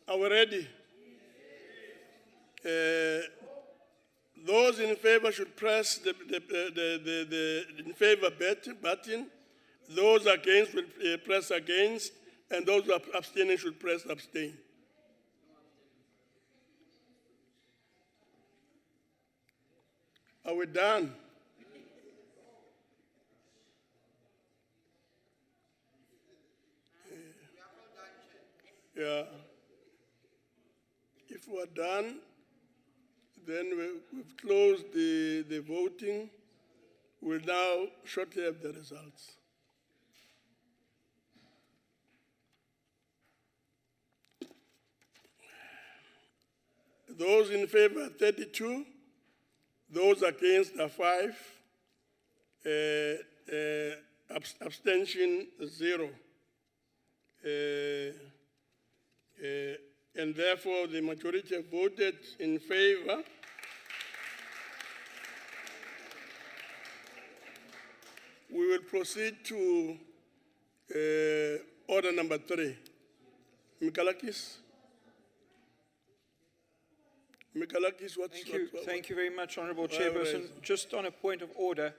Are we ready? Those in favor should press the in favor button. Those against will press against, and those abstaining should press abstain. Are we done? Yeah. If we're done, then we've closed the voting. We'll now shortly have the results. Those in favor are 32. Those against are 5. Abstention 0. And therefore the majority have voted in favor. We will proceed to order number 3. Mikalakis? Mikalakis, Thank you very much, Honourable Chairperson. Just on a point of order,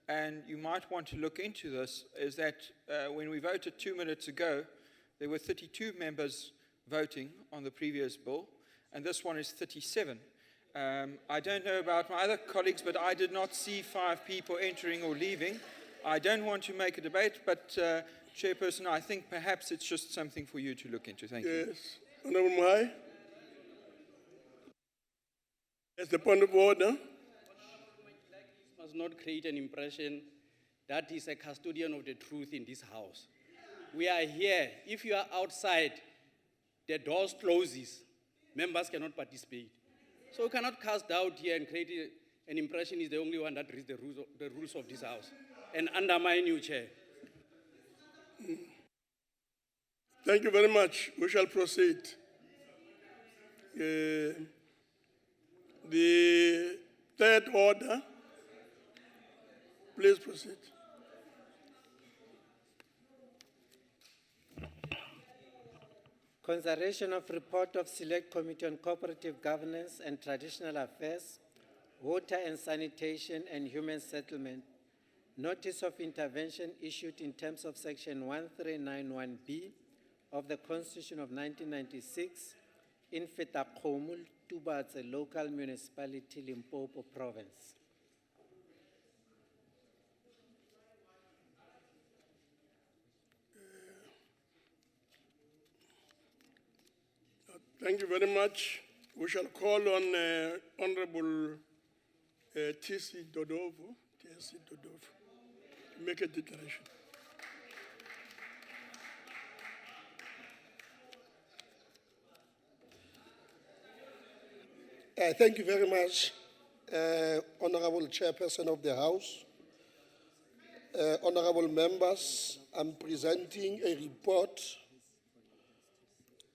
and you might want to look into this, is that when we voted 2 minutes ago, there were 32 members voting on the previous bill, and this one is 37. I don't know about my other colleagues, but I did not see 5 people entering or leaving. I don't want to make a debate, but Chairperson, I think perhaps it's just something for you to look into. Thank you. Yes. Honourable Mahai? That's the point of order. Must not create an impression that he's a custodian of the truth in this house. We are here. If you are outside, the doors closes. Members cannot participate. So we cannot cast doubt here and create an impression he's the only one that reads the rules of this house and undermine you, Chair. Thank you very much. We shall proceed. The third order, please proceed. Consideration of report of Select Committee on Cooperative Governance and Traditional Affairs, Water and Sanitation and Human Settlement. Notice of intervention issued in terms of Section 1391B of the Constitution of 1996 in Fetakomul, Tubatse Local Municipality, Limpopo Province. Thank you very much. We shall call on Honorable T.C. Dodovo to make a declaration. Thank you very much, Honorable Chairperson of the House, honorable members. I'm presenting a report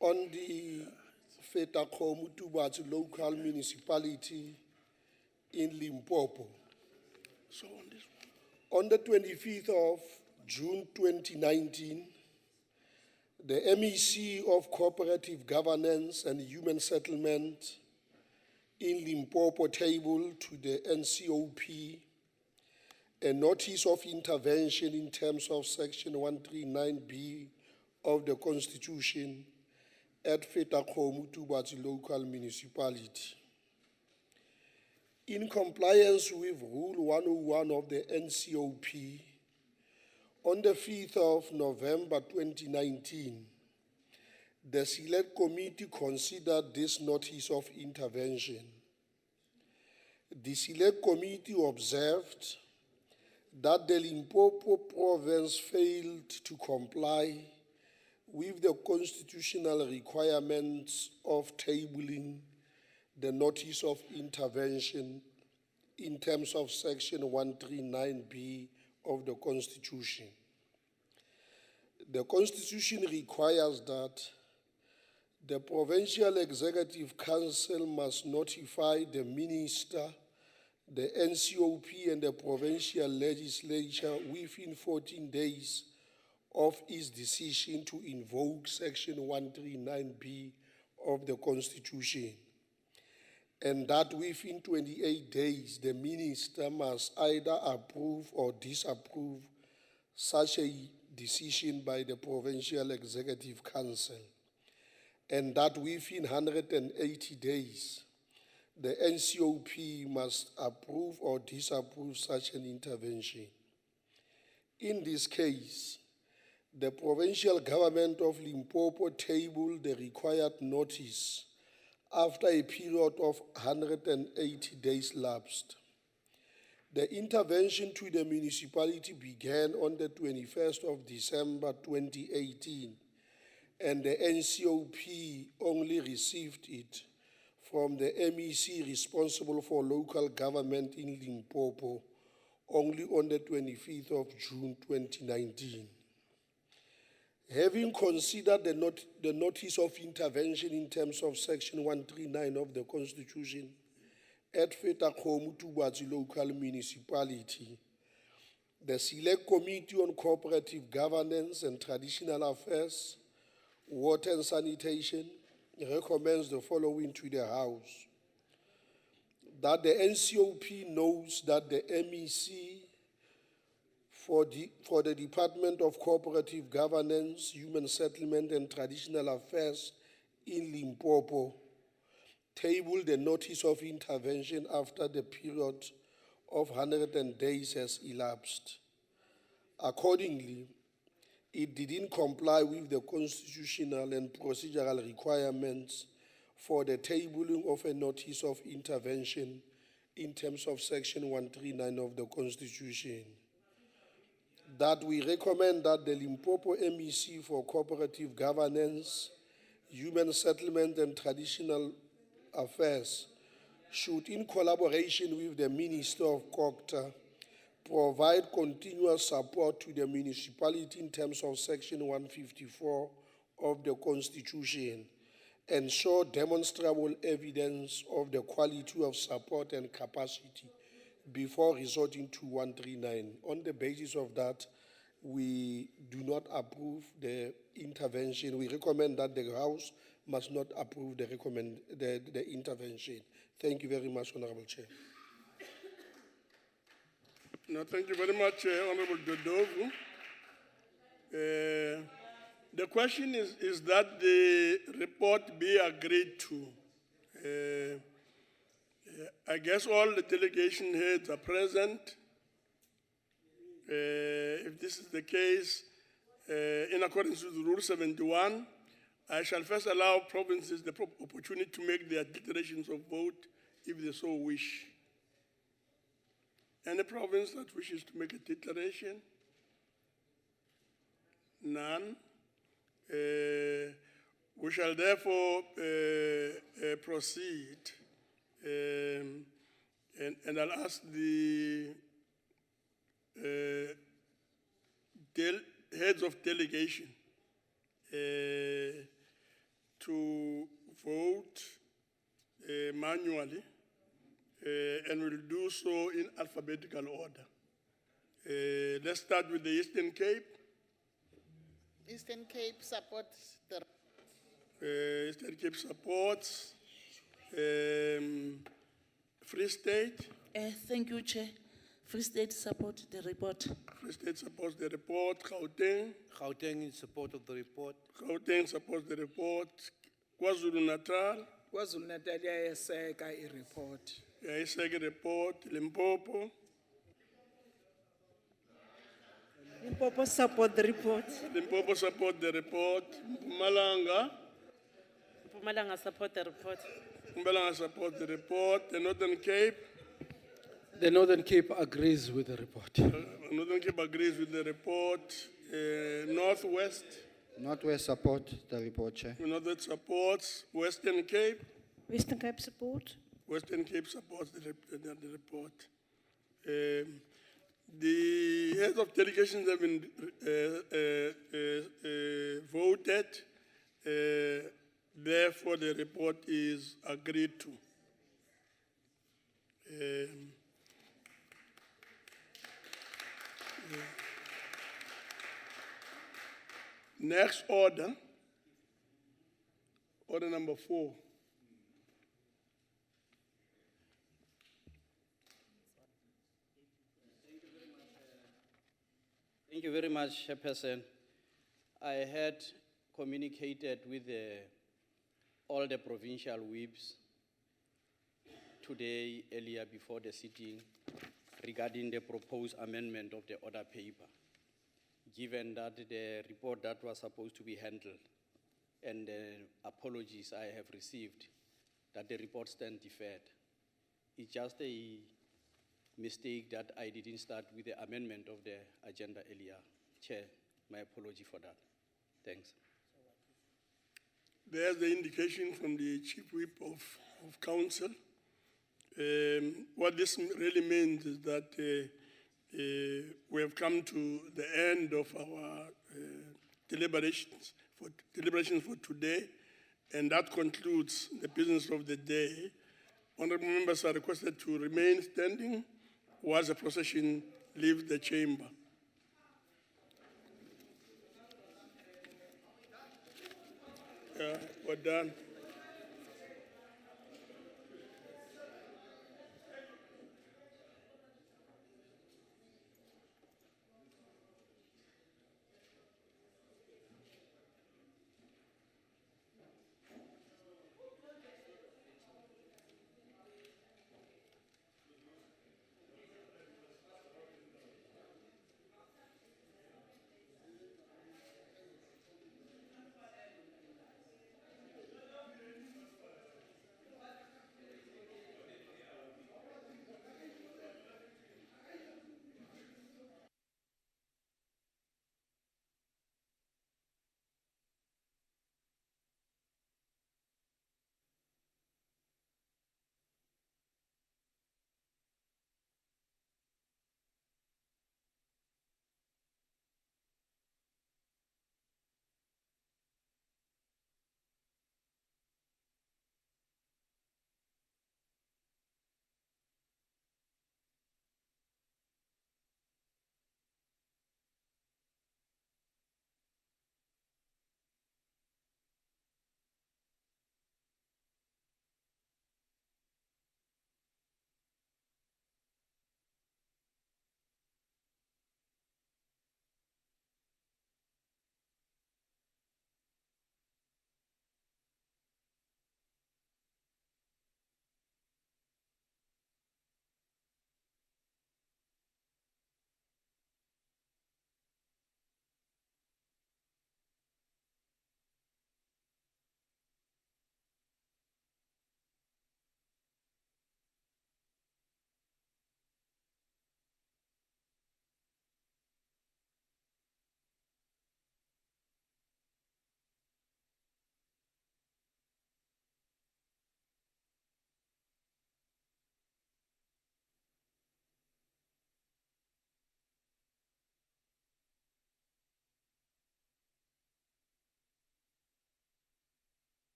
on the Feta-Khomu-Tubatsi local municipality in Limpopo. So on this On the 25th of June 2019, the MEC of Cooperative Governance and Human Settlement in Limpopo tabled to the NCOP a notice of intervention in terms of Section 139B of the Constitution at Feta-Khomu-Tubatsi local municipality. In compliance with Rule 101 of the NCOP, on the 5th of November 2019, the Select Committee considered this notice of intervention. The Select Committee observed that the Limpopo province failed to comply with the constitutional requirements of tabling the notice of intervention in terms of Section 139B of the Constitution. The Constitution requires that the Provincial Executive Council must notify the Minister, the NCOP, and the Provincial Legislature within 14 days of its decision to invoke Section 139B of the Constitution, and that within 28 days the Minister must either approve or disapprove such a decision by the Provincial Executive Council, and that within 180 days the NCOP must approve or disapprove such an intervention. In this case, the provincial government of Limpopo tabled the required notice after a period of 180 days lapsed. The intervention to the municipality began on the 21st of December 2018, and the NCOP only received it from the MEC responsible for local government in Limpopo only on the 25th of June 2019. Having considered the notice of intervention in terms of Section 139 of the Constitution at Feta-Khomu-Tubatsi local municipality, the Select Committee on Cooperative Governance and Traditional Affairs, Water and Sanitation recommends the following to the House: that the NCOP knows that the MEC for the Department of Cooperative Governance, Human Settlement and Traditional Affairs in Limpopo tabled the notice of intervention after the period of 100 days has elapsed. Accordingly, it didn't comply with the constitutional and procedural requirements for the tabling of a notice of intervention in terms of Section 139 of the Constitution. That we recommend that the Limpopo MEC for Cooperative Governance, Human Settlement and Traditional Affairs should, in collaboration with the Minister of COGTA, provide continuous support to the municipality in terms of Section 154 of the Constitution and show demonstrable evidence of the quality of support and capacity before resorting to 139. On the basis of that, we do not approve the intervention. We recommend that the House must not approve the intervention. Thank you very much, Honorable Chair. No, thank you very much, Honorable Dodovu. The question is that the report be agreed to. I guess all the delegation heads are present. If this is the case, in accordance with Rule 71, I shall first allow provinces the opportunity to make their declarations of vote if they so wish. Any province that wishes to make a declaration? None. We shall therefore proceed. And I'll ask the heads of delegation to vote manually, and we'll do so in alphabetical order. Let's start with the Eastern Cape. Eastern Cape supports the Eastern Cape supports. Free State. Thank you, Chair. Free State support the report. Free State supports the report. Gauteng. Gauteng in support of the report. Gauteng supports the report. KwaZulu-Natal. KwaZulu-Natal iyayeseka i-report. Iyayeseka i-report. Limpopo. Limpopo support the report. Limpopo support the report. Mpumalanga. Mpumalanga support the report. Mpumalanga support the report. The Northern Cape. The Northern Cape agrees with the report. Northern Cape agrees with the report. Northwest. Northwest support the report, Chair. Northwest supports. Western Cape. Western Cape support. Western Cape supports the report. The heads of delegations have been voted. Therefore, the report is agreed to. Next order, order number 4. Thank you very much, Chairperson. I had communicated with all the provincial whips today, earlier before the sitting, regarding the proposed amendment of the order paper, given that the report that was supposed to be handled and the apologies I have received, that the report stand deferred. It's just a mistake that I didn't start with the amendment of the agenda earlier. Chair, my apology for that. Thanks. There's the indication from the Chief Whip of Council. What this really means is that we have come to the end of our deliberations for today, and that concludes the business of the day. Honorable members are requested to remain standing while the procession leaves the chamber. We're done.